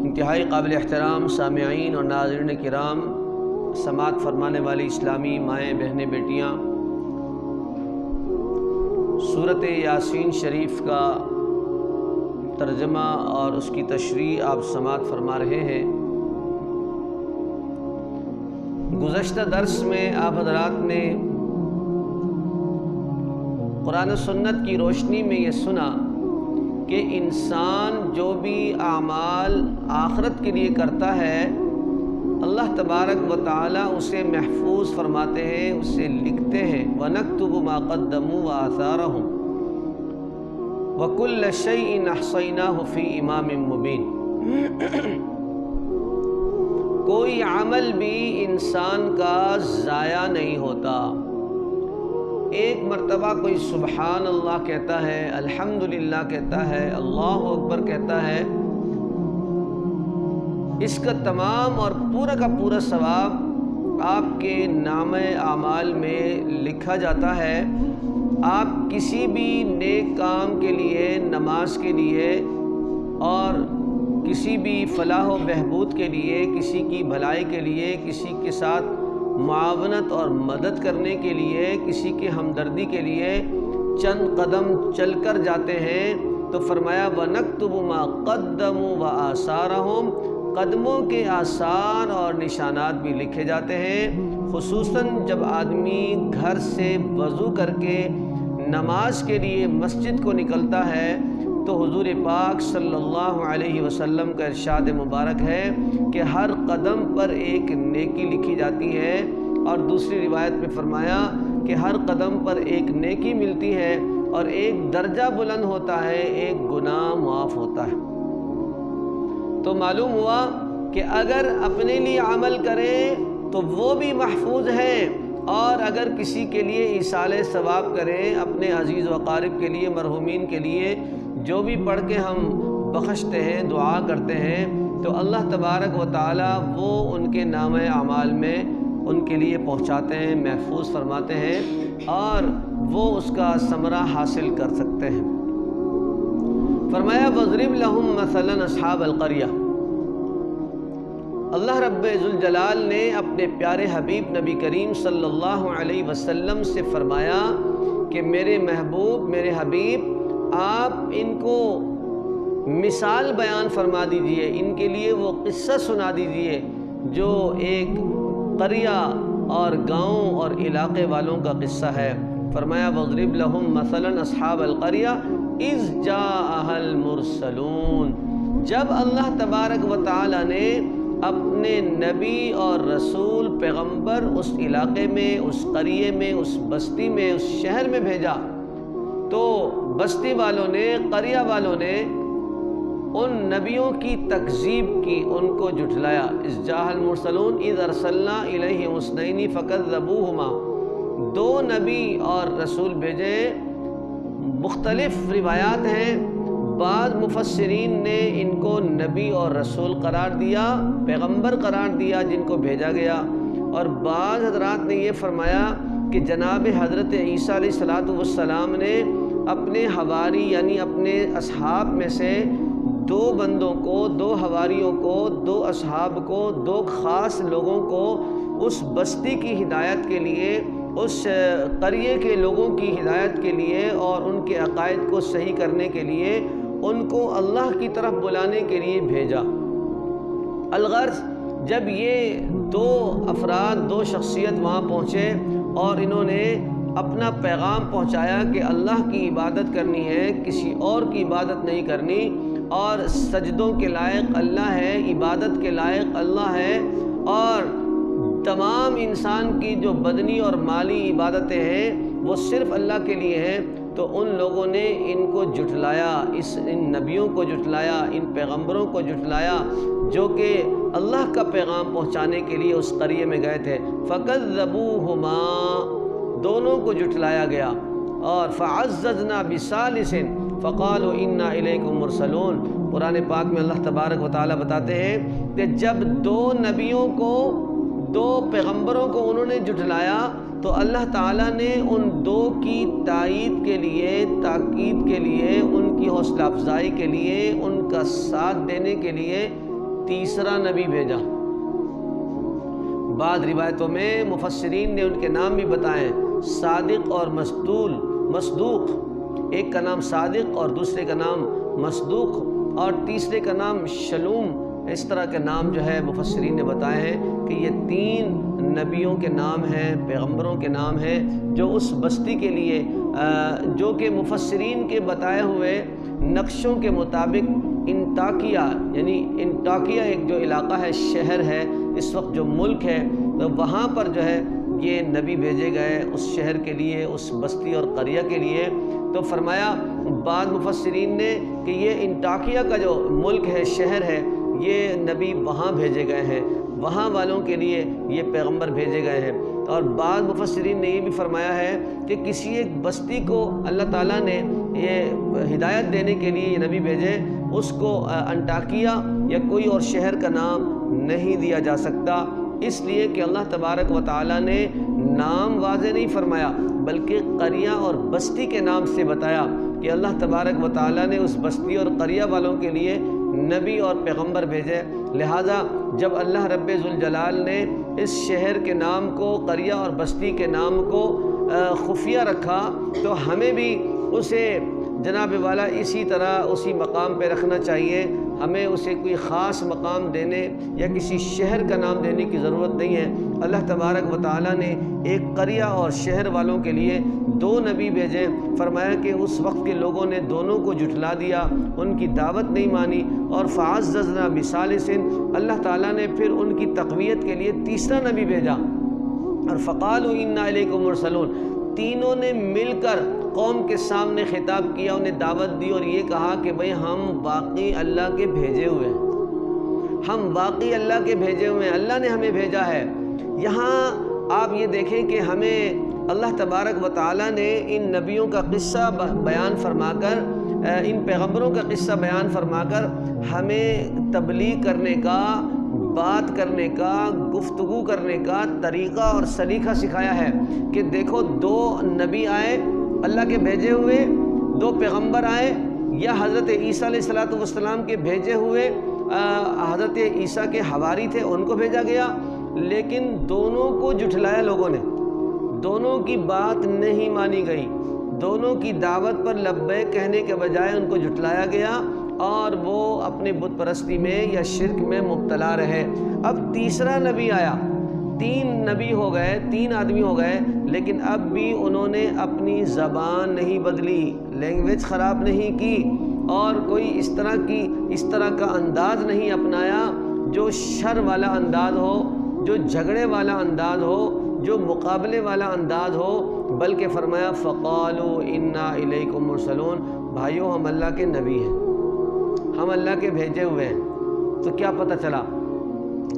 انتہائی قابل احترام سامعین اور ناظرین کرام، سماعت فرمانے والی اسلامی مائیں بہنیں بیٹیاں، سورۃ یاسین شریف کا ترجمہ اور اس کی تشریح آپ سماعت فرما رہے ہیں۔ گزشتہ درس میں آپ حضرات نے قرآن و سنت کی روشنی میں یہ سنا کہ انسان جو بھی اعمال آخرت کے لیے کرتا ہے، اللہ تبارک و تعالی اسے محفوظ فرماتے ہیں، اسے لکھتے ہیں۔ وَنَكْتُبُ مَا قَدَّمُوا وَآثَارَهُمْ وَكُلَّ شَيْءٍ أَحْصَيْنَاهُ فِي إِمَامٍ مُّبِينٍ۔ کوئی عمل بھی انسان کا ضائع نہیں ہوتا۔ ایک مرتبہ کوئی سبحان اللہ کہتا ہے، الحمدللہ کہتا ہے، اللہ اکبر کہتا ہے، اس کا تمام اور پورا کا پورا ثواب آپ کے نامہ اعمال میں لکھا جاتا ہے۔ آپ کسی بھی نیک کام کے لیے، نماز کے لیے اور کسی بھی فلاح و بہبود کے لیے، کسی کی بھلائی کے لیے، کسی کے ساتھ معاونت اور مدد کرنے کے لیے، کسی کی ہمدردی کے لیے چند قدم چل کر جاتے ہیں تو فرمایا وَنَكْتُبُ مَا قَدَّمُوا وَآثَارَهُمْ، قدموں کے آثار اور نشانات بھی لکھے جاتے ہیں۔ خصوصاً جب آدمی گھر سے وضو کر کے نماز کے لیے مسجد کو نکلتا ہے تو حضور پاک صلی اللہ علیہ وسلم کا ارشاد مبارک ہے کہ ہر قدم پر ایک نیکی لکھی جاتی ہے، اور دوسری روایت میں فرمایا کہ ہر قدم پر ایک نیکی ملتی ہے اور ایک درجہ بلند ہوتا ہے، ایک گناہ معاف ہوتا ہے۔ تو معلوم ہوا کہ اگر اپنے لیے عمل کریں تو وہ بھی محفوظ ہیں، اور اگر کسی کے لیے ایصال ثواب کریں، اپنے عزیز و اقارب کے لیے، مرحومین کے لیے جو بھی پڑھ کے ہم بخشتے ہیں، دعا کرتے ہیں، تو اللہ تبارک و تعالی وہ ان کے نامہ اعمال میں ان کے لیے پہنچاتے ہیں، محفوظ فرماتے ہیں، اور وہ اس کا ثمرہ حاصل کر سکتے ہیں۔ فرمایا وَاضْرِبْ لَهُمْ مَثَلًا أَصْحَابَ الْقَرْيَةِ۔ اللہ رب ذوالجلال نے اپنے پیارے حبیب نبی کریم صلی اللہ علیہ وسلم سے فرمایا کہ میرے محبوب، میرے حبیب، آپ ان کو مثال بیان فرما دیجئے، ان کے لیے وہ قصہ سنا دیجئے جو ایک قریہ اور گاؤں اور علاقے والوں کا قصہ ہے۔ فرمایا وَاضْرِبْ لَهُمْ مَثَلًا أَصْحَابَ الْقَرْيَةِ إِذْ جَاءَهَا الْمُرْسَلُونَ۔ جب اللہ تبارک و تعالی نے اپنے نبی اور رسول پیغمبر اس علاقے میں، اس قریے میں، اس بستی میں، اس شہر میں بھیجا، تو بستی والوں نے، قریہ والوں نے ان نبیوں کی تکذیب کی، ان کو جھٹلایا۔ اذ جاء المرسلون اذ ارسلنا الیہم اثنین فکذبوہما، دو نبی اور رسول بھیجے۔ مختلف روایات ہیں، بعض مفسرین نے ان کو نبی اور رسول قرار دیا، پیغمبر قرار دیا جن کو بھیجا گیا، اور بعض حضرات نے یہ فرمایا کہ جناب حضرت عیسیٰ علیہ السلام نے اپنے حواری یعنی اپنے اصحاب میں سے دو بندوں کو، دو حواریوں کو، دو اصحاب کو، دو خاص لوگوں کو اس بستی کی ہدایت کے لیے، اس قریے کے لوگوں کی ہدایت کے لیے اور ان کے عقائد کو صحیح کرنے کے لیے ان کو اللہ کی طرف بلانے کے لیے بھیجا۔ الغرض جب یہ دو افراد، دو شخصیت وہاں پہنچے اور انہوں نے اپنا پیغام پہنچایا کہ اللہ کی عبادت کرنی ہے، کسی اور کی عبادت نہیں کرنی، اور سجدوں کے لائق اللہ ہے، عبادت کے لائق اللہ ہے، اور تمام انسان کی جو بدنی اور مالی عبادتیں ہیں وہ صرف اللہ کے لیے ہیں، تو ان لوگوں نے ان کو جھٹلایا، ان نبیوں کو جھٹلایا، ان پیغمبروں کو جھٹلایا جو کہ اللہ کا پیغام پہنچانے کے لیے اس قریے میں گئے تھے۔ فَكَذَّبُوهُمَا، دونوں کو جھٹلایا گیا، اور فَعَزَّزْنَا بِثَالِثٍ فَقَالُوا إِنَّا إِلَيْكُمْ مُرْسَلُونَ۔ قرآن پاک میں اللہ تبارک و تعالیٰ بتاتے ہیں کہ جب دو نبیوں کو دو پیغمبروں کو انہوں نے جھٹلایا تو اللہ تعالیٰ نے ان دو کی تائید کے لیے، تاکید کے لیے، ان کی حوصلہ افزائی کے لیے، ان کا ساتھ دینے کے لیے تیسرا نبی بھیجا۔ بعض روایتوں میں مفسرین نے ان کے نام بھی بتائے، صادق اور مصدوق، ایک کا نام صادق اور دوسرے کا نام مصدوق اور تیسرے کا نام شلوم، اس طرح کے نام جو ہے مفسرین نے بتائے ہیں کہ یہ تین نبیوں کے نام ہیں، پیغمبروں کے نام ہیں، جو اس بستی کے لیے جو کہ مفسرین کے بتائے ہوئے نقشوں کے مطابق انطاکیہ، یعنی انطاکیہ ایک جو علاقہ ہے، شہر ہے اس وقت جو ملک ہے، تو وہاں پر جو ہے یہ نبی بھیجے گئے اس شہر کے لیے، اس بستی اور قریہ کے لیے۔ تو فرمایا بعض مفسرین نے کہ یہ انطاکیہ کا جو ملک ہے، شہر ہے، یہ نبی وہاں بھیجے گئے ہیں، وہاں والوں کے لیے یہ پیغمبر بھیجے گئے ہیں۔ اور بعض مفسرین نے یہ بھی فرمایا ہے کہ کسی ایک بستی کو اللہ تعالیٰ نے یہ ہدایت دینے کے لیے یہ نبی بھیجے، اس کو انطاکیہ یا کوئی اور شہر کا نام نہیں دیا جا سکتا، اس لیے کہ اللہ تبارک و تعالیٰ نے نام واضح نہیں فرمایا بلکہ قریہ اور بستی کے نام سے بتایا کہ اللہ تبارک و تعالیٰ نے اس بستی اور قریہ والوں کے لیے نبی اور پیغمبر بھیجے۔ لہٰذا جب اللہ رب ذوالجلال نے اس شہر کے نام کو، قریہ اور بستی کے نام کو خفیہ رکھا تو ہمیں بھی اسے جناب والا اسی طرح اسی مقام پہ رکھنا چاہیے۔ ہمیں اسے کوئی خاص مقام دینے یا کسی شہر کا نام دینے کی ضرورت نہیں ہے۔ اللہ تبارک و تعالیٰ نے ایک قریہ اور شہر والوں کے لیے دو نبی بھیجے۔ فرمایا کہ اس وقت کے لوگوں نے دونوں کو جھٹلا دیا، ان کی دعوت نہیں مانی، اور فعززنا بثالث، اللہ تعالیٰ نے پھر ان کی تقویت کے لیے تیسرا نبی بھیجا، اور فقالوا انا الیکم مرسلون، تینوں نے مل کر قوم کے سامنے خطاب کیا، انہیں دعوت دی اور یہ کہا کہ بھئی ہم واقعی اللہ کے بھیجے ہوئے ہیں، ہم واقعی اللہ کے بھیجے ہوئے ہیں، اللہ نے ہمیں بھیجا ہے۔ یہاں آپ یہ دیکھیں کہ ہمیں اللہ تبارک و تعالیٰ نے ان نبیوں کا قصہ بیان فرما کر، ان پیغمبروں کا قصہ بیان فرما کر ہمیں تبلیغ کرنے کا، بات کرنے کا، گفتگو کرنے کا طریقہ اور سلیقہ سکھایا ہے کہ دیکھو دو نبی آئے اللہ کے بھیجے ہوئے، دو پیغمبر آئے، یا حضرت عیسیٰ علیہ السلام کے بھیجے ہوئے حضرت عیسیٰ کے حواری تھے، ان کو بھیجا گیا، لیکن دونوں کو جھٹلایا لوگوں نے، دونوں کی بات نہیں مانی گئی، دونوں کی دعوت پر لبیک کہنے کے بجائے ان کو جھٹلایا گیا اور وہ اپنی بت پرستی میں یا شرک میں مبتلا رہے۔ اب تیسرا نبی آیا، تین نبی ہو گئے، تین آدمی ہو گئے، لیکن اب بھی انہوں نے اپنی زبان نہیں بدلی، لینگویج خراب نہیں کی، اور کوئی اس طرح کا انداز نہیں اپنایا جو شر والا انداز ہو، جو جھگڑے والا انداز ہو، جو مقابلے والا انداز ہو، بلکہ فرمایا فقالوا انا الیکم مرسلون، بھائیو ہم اللہ کے نبی ہیں، ہم اللہ کے بھیجے ہوئے ہیں۔ تو کیا پتہ چلا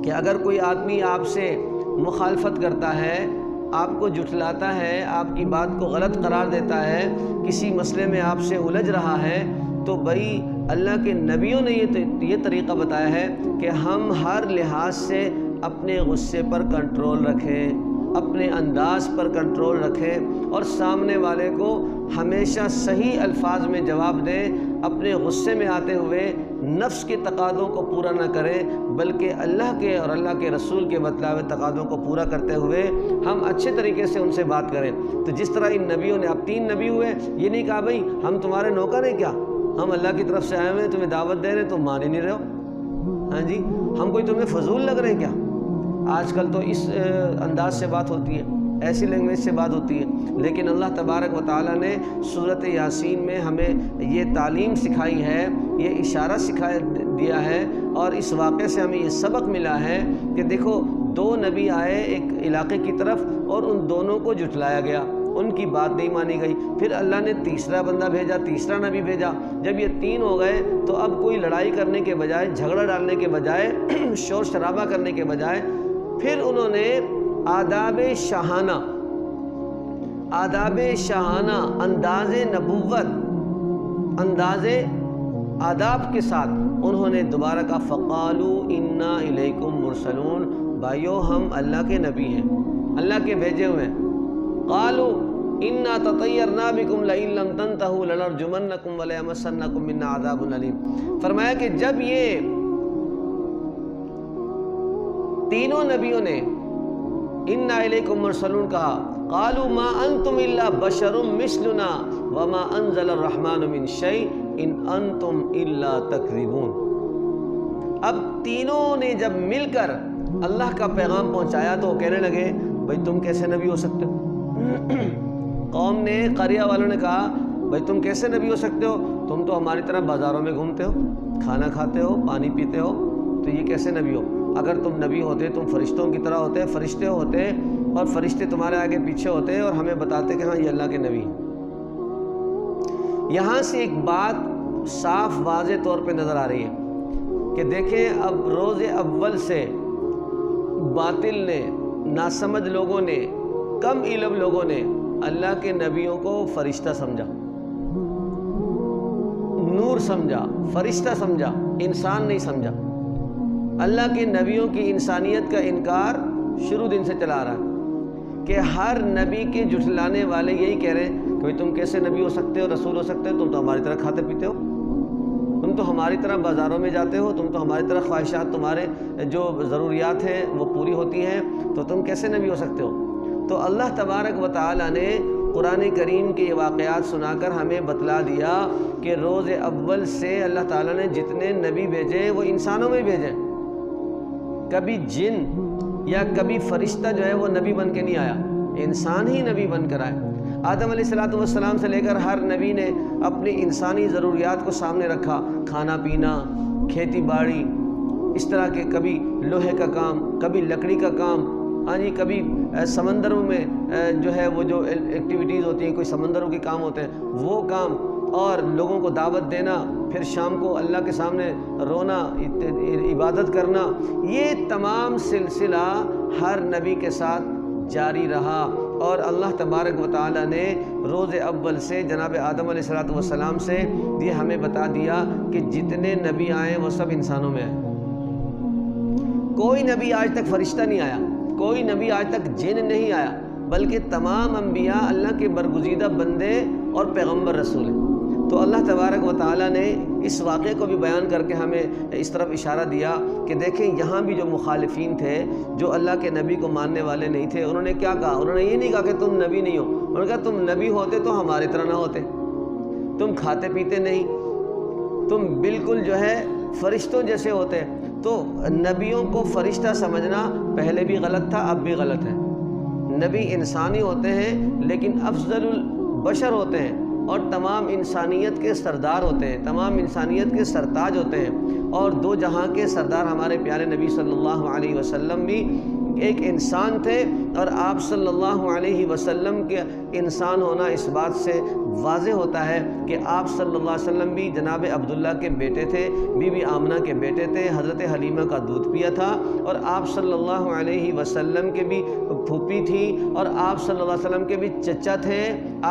کہ اگر کوئی آدمی آپ سے مخالفت کرتا ہے، آپ کو جھٹلاتا ہے، آپ کی بات کو غلط قرار دیتا ہے، کسی مسئلے میں آپ سے الجھ رہا ہے، تو بھائی اللہ کے نبیوں نے یہ طریقہ بتایا ہے کہ ہم ہر لحاظ سے اپنے غصے پر کنٹرول رکھیں، اپنے انداز پر کنٹرول رکھیں، اور سامنے والے کو ہمیشہ صحیح الفاظ میں جواب دیں، اپنے غصے میں آتے ہوئے نفس کے تقاضوں کو پورا نہ کریں، بلکہ اللہ کے اور اللہ کے رسول کے بتلائے تقاضوں کو پورا کرتے ہوئے ہم اچھے طریقے سے ان سے بات کریں۔ تو جس طرح ان نبیوں نے، اب تین نبی ہوئے، یہ نہیں کہا بھئی ہم تمہارے نوکر ہیں کیا، ہم اللہ کی طرف سے آئے ہوئے ہیں، تمہیں دعوت دے رہے ہیں، تم مان ہی نہیں رہے ہو، ہاں جی ہم کوئی تمہیں فضول لگ رہے ہیں کیا۔ آج کل تو اس انداز سے بات ہوتی ہے، ایسی لینگویج سے بات ہوتی ہے، لیکن اللہ تبارک و تعالیٰ نے سورۃ یاسین میں ہمیں یہ تعلیم سکھائی ہے، یہ اشارہ سکھا دیا ہے، اور اس واقعے سے ہمیں یہ سبق ملا ہے کہ دیکھو دو نبی آئے ایک علاقے کی طرف اور ان دونوں کو جھٹلایا گیا، ان کی بات نہیں مانی گئی، پھر اللہ نے تیسرا بندہ بھیجا، تیسرا نبی بھیجا۔ جب یہ تین ہو گئے تو اب کوئی لڑائی کرنے کے بجائے، جھگڑا ڈالنے کے بجائے، شور شرابہ کرنے کے بجائے، پھر انہوں نے آداب شاہانہ، انداز نبوت، انداز آداب کے ساتھ انہوں نے دوبارہ کہا فقالوا انا الیکم مرسلون، بھائیو ہم اللہ کے نبی ہیں، اللہ کے بھیجے ہوئے ہیں۔ قالوا انا تطیرنا بکم لئن لم تنتہوا لنرجمنکم ولیمسنکم منا عذاب علیم۔ فرمایا کہ جب یہ تینوں نبیوں نے انا الیکم مرسلون کہا، قالوا ما انتم الا بشر مثلنا وما انزل الرحمن من شیء ان انتم الا تکذبون۔ اب تینوں نے جب مل کر اللہ کا پیغام پہنچایا تو وہ کہنے لگے بھائی تم کیسے نبی ہو سکتے ہو؟ قوم نے، قریہ والوں نے کہا بھائی تم کیسے نبی ہو سکتے ہو؟ تم تو ہماری طرح بازاروں میں گھومتے ہو، کھانا کھاتے ہو، پانی پیتے ہو، تو یہ کیسے نبی ہو؟ اگر تم نبی ہوتے تم فرشتوں کی طرح ہوتے، فرشتے ہوتے اور فرشتے تمہارے آگے پیچھے ہوتے اور ہمیں بتاتے کہ ہاں یہ اللہ کے نبی ہیں۔ یہاں سے ایک بات صاف واضح طور پہ نظر آ رہی ہے کہ دیکھیں اب روز اول سے باطل نے، ناسمجھ لوگوں نے، کم علم لوگوں نے اللہ کے نبیوں کو فرشتہ سمجھا، نور سمجھا، فرشتہ سمجھا، انسان نہیں سمجھا۔ اللہ کے نبیوں کی انسانیت کا انکار شروع دن سے چلا رہا ہے کہ ہر نبی کے جھٹلانے والے یہی کہہ رہے ہیں کہ تم کیسے نبی ہو سکتے ہو، رسول ہو سکتے ہو؟ تم تو ہماری طرح کھاتے پیتے ہو، تم تو ہماری طرح بازاروں میں جاتے ہو، تم تو ہماری طرح خواہشات، تمہارے جو ضروریات ہیں وہ پوری ہوتی ہیں، تو تم کیسے نبی ہو سکتے ہو؟ تو اللہ تبارک و تعالی نے قرآن کریم کے یہ واقعات سنا کر ہمیں بتلا دیا کہ روز اول سے اللہ تعالیٰ نے جتنے نبی بھیجے وہ انسانوں میں بھیجے، کبھی جن یا کبھی فرشتہ جو ہے وہ نبی بن کے نہیں آیا، انسان ہی نبی بن کر آئے۔ آدم علیہ السلام سے لے کر ہر نبی نے اپنی انسانی ضروریات کو سامنے رکھا، کھانا پینا، کھیتی باڑی، اس طرح کے کبھی لوہے کا کام، کبھی لکڑی کا کام، ہاں جی، کبھی سمندروں میں جو ہے وہ جو ایکٹیویٹیز ہوتی ہیں، کوئی سمندروں کے کام ہوتے ہیں وہ کام، اور لوگوں کو دعوت دینا، پھر شام کو اللہ کے سامنے رونا، عبادت کرنا، یہ تمام سلسلہ ہر نبی کے ساتھ جاری رہا۔ اور اللہ تبارک و تعالیٰ نے روز اول سے جناب آدم علیہ السلام سے یہ ہمیں بتا دیا کہ جتنے نبی آئے وہ سب انسانوں میں آئے، کوئی نبی آج تک فرشتہ نہیں آیا، کوئی نبی آج تک جن نہیں آیا، بلکہ تمام انبیاء اللہ کے برگزیدہ بندے اور پیغمبر رسول ہیں۔ تو اللہ تبارک و تعالیٰ نے اس واقعے کو بھی بیان کر کے ہمیں اس طرف اشارہ دیا کہ دیکھیں یہاں بھی جو مخالفین تھے، جو اللہ کے نبی کو ماننے والے نہیں تھے، انہوں نے کیا کہا؟ انہوں نے یہ نہیں کہا کہ تم نبی نہیں ہو، انہوں نے کہا تم نبی ہوتے تو ہماری طرح نہ ہوتے، تم کھاتے پیتے نہیں، تم بالکل جو ہے فرشتوں جیسے ہوتے۔ تو نبیوں کو فرشتہ سمجھنا پہلے بھی غلط تھا، اب بھی غلط ہے۔ نبی انسانی ہوتے ہیں لیکن افضل البشر ہوتے ہیں اور تمام انسانیت کے سردار ہوتے ہیں، تمام انسانیت کے سرتاج ہوتے ہیں، اور دو جہاں کے سردار ہمارے پیارے نبی صلی اللہ علیہ وسلم بھی ایک انسان تھے، اور آپ صلی اللہ علیہ وسلم کے انسان ہونا اس بات سے واضح ہوتا ہے کہ آپ صلی اللہ علیہ وسلم بھی جناب عبداللہ کے بیٹے تھے، بی بی آمنہ کے بیٹے تھے، حضرت حلیمہ کا دودھ پیا تھا، اور آپ صلی اللہ علیہ وسلم کے بھی پھوپھی تھی، اور آپ صلی اللہ علیہ وسلم کے بھی چچا تھے،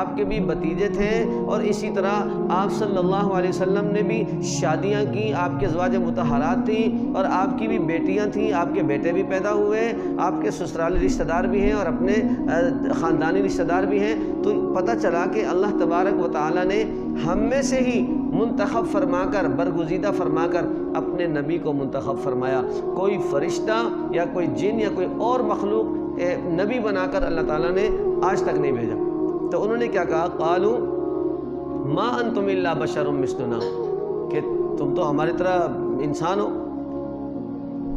آپ کے بھی بھتیجے تھے، اور اسی طرح آپ صلی اللہ علیہ وسلم نے بھی شادیاں کی، آپ کے ازواج مطہرات تھیں، اور آپ کی بھی بیٹیاں تھیں، آپ کے بیٹے بھی پیدا ہوئے، آپ کے سسرالی رشتہ دار بھی ہیں اور اپنے خاندانی رشتہ دار بھی ہیں۔ تو پتہ چلا کہ اللہ تبارک و تعالیٰ نے ہم میں سے ہی منتخب فرما کر، برگزیدہ فرما کر اپنے نبی کو منتخب فرمایا۔ کوئی فرشتہ یا کوئی جن یا کوئی اور مخلوق نبی بنا کر اللہ تعالیٰ نے آج تک نہیں بھیجا۔ تو انہوں نے کیا کہا؟ قالوا ما انتم الا بشر مثلنا، کہ تم تو ہماری طرح انسان ہو۔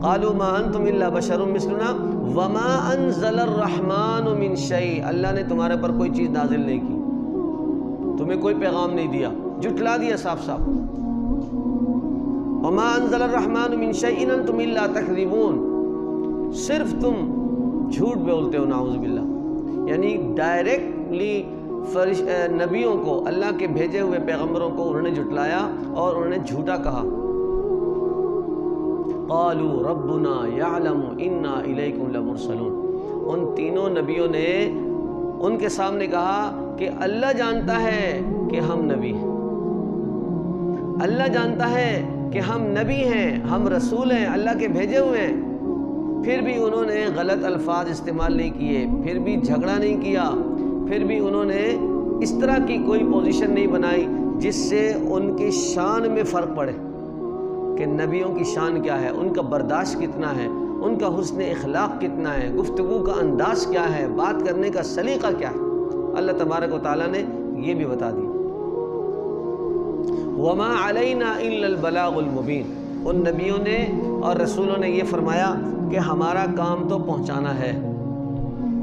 قالوا ما انتم الا بشر مثلنا وما انزل الرحمن من شيء، اللہ نے تمہارے پر کوئی چیز نازل نہیں کی، تمہیں کوئی پیغام نہیں دیا، جھٹلا دیا صاف صاف۔ وما انزل الرحمن من شيء ان انتم الا تكذبون، صرف تم جھوٹ بولتے ہو، نعوذ باللہ۔ یعنی ڈائریکٹلی نبیوں کو، اللہ کے بھیجے ہوئے پیغمبروں کو انہوں نے جھٹلایا اور انہوں نے جھوٹا کہا۔ قالوا ربنا يعلم انا الیکم لمرسلون، ان تینوں نبیوں نے ان کے سامنے کہا کہ اللہ جانتا ہے کہ ہم نبی ہیں، اللہ جانتا ہے کہ ہم نبی ہیں، ہم رسول ہیں، اللہ کے بھیجے ہوئے ہیں، پھر بھی انہوں نے غلط الفاظ استعمال نہیں کیے، پھر بھی جھگڑا نہیں کیا، پھر بھی انہوں نے اس طرح کی کوئی پوزیشن نہیں بنائی جس سے ان کی شان میں فرق پڑے کہ نبیوں کی شان کیا ہے، ان کا برداشت کتنا ہے، ان کا حسن اخلاق کتنا ہے، گفتگو کا انداز کیا ہے، بات کرنے کا سلیقہ کیا ہے۔ اللہ تبارک و تعالیٰ نے یہ بھی بتا دی۔ وَمَا عَلَيْنَا إِلَّا الْبَلَاغُ الْمُبِينُ، ان نبیوں نے اور رسولوں نے یہ فرمایا کہ ہمارا کام تو پہنچانا ہے،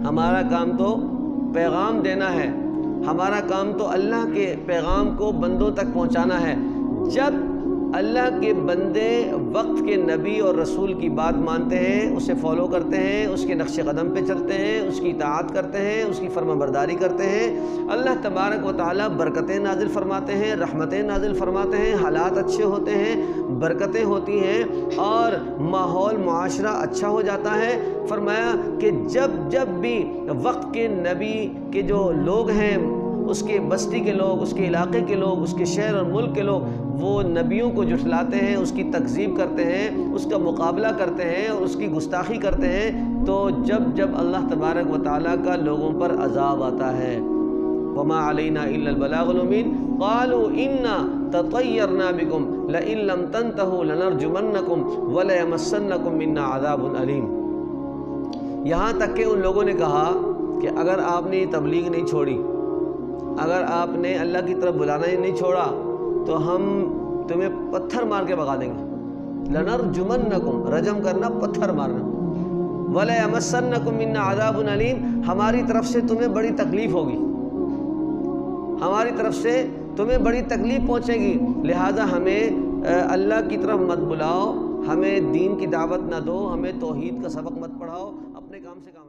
ہمارا کام تو پیغام دینا ہے، ہمارا کام تو اللہ کے پیغام کو بندوں تک پہنچانا ہے۔ جب اللہ کے بندے وقت کے نبی اور رسول کی بات مانتے ہیں، اسے فالو کرتے ہیں، اس کے نقش قدم پہ چلتے ہیں، اس کی اطاعت کرتے ہیں، اس کی فرما برداری کرتے ہیں، اللہ تبارک و تعالیٰ برکتیں نازل فرماتے ہیں، رحمتیں نازل فرماتے ہیں، حالات اچھے ہوتے ہیں، برکتیں ہوتی ہیں اور ماحول معاشرہ اچھا ہو جاتا ہے۔ فرمایا کہ جب بھی وقت کے نبی کے جو لوگ ہیں، اس کے بستی کے لوگ، اس کے علاقے کے لوگ، اس کے شہر اور ملک کے لوگ، وہ نبیوں کو جھٹلاتے ہیں، اس کی تکذیب کرتے ہیں، اس کا مقابلہ کرتے ہیں اور اس کی گستاخی کرتے ہیں، تو جب اللہ تبارک و تعالیٰ کا لوگوں پر عذاب آتا ہے، وَمَا عَلَيْنَا إِلَّا الْبَلَاغُ الْمُبِينُ قَالُوا إِنَّا تَطَيَّرْنَا بِكُمْ لَئِن لَّمْ تَنْتَهُوا لَنَرْجُمَنَّكُمْ وَلَيَمَسَّنَّكُمْ مِنَّا عَذَابٌ أَلِيمٌ۔ یہاں تک کہ ان لوگوں نے کہا کہ اگر آپ نے یہ تبلیغ نہیں چھوڑی، اگر آپ نے اللہ کی طرف بلانا ہی نہیں چھوڑا تو ہم تمہیں پتھر مار کے بھگا دیں گے۔ لَنَرْجُمَنَّكُمْ، رجم کرنا، پتھر مارنا، وَلَيَمَسَّنَّكُمْ مِنَّا عَذَابٌ أَلِيمٌ، ہماری طرف سے تمہیں بڑی تکلیف ہوگی، ہماری طرف سے تمہیں بڑی تکلیف پہنچے گی، لہذا ہمیں اللہ کی طرف مت بلاؤ، ہمیں دین کی دعوت نہ دو، ہمیں توحید کا سبق مت پڑھاؤ، اپنے کام سے کام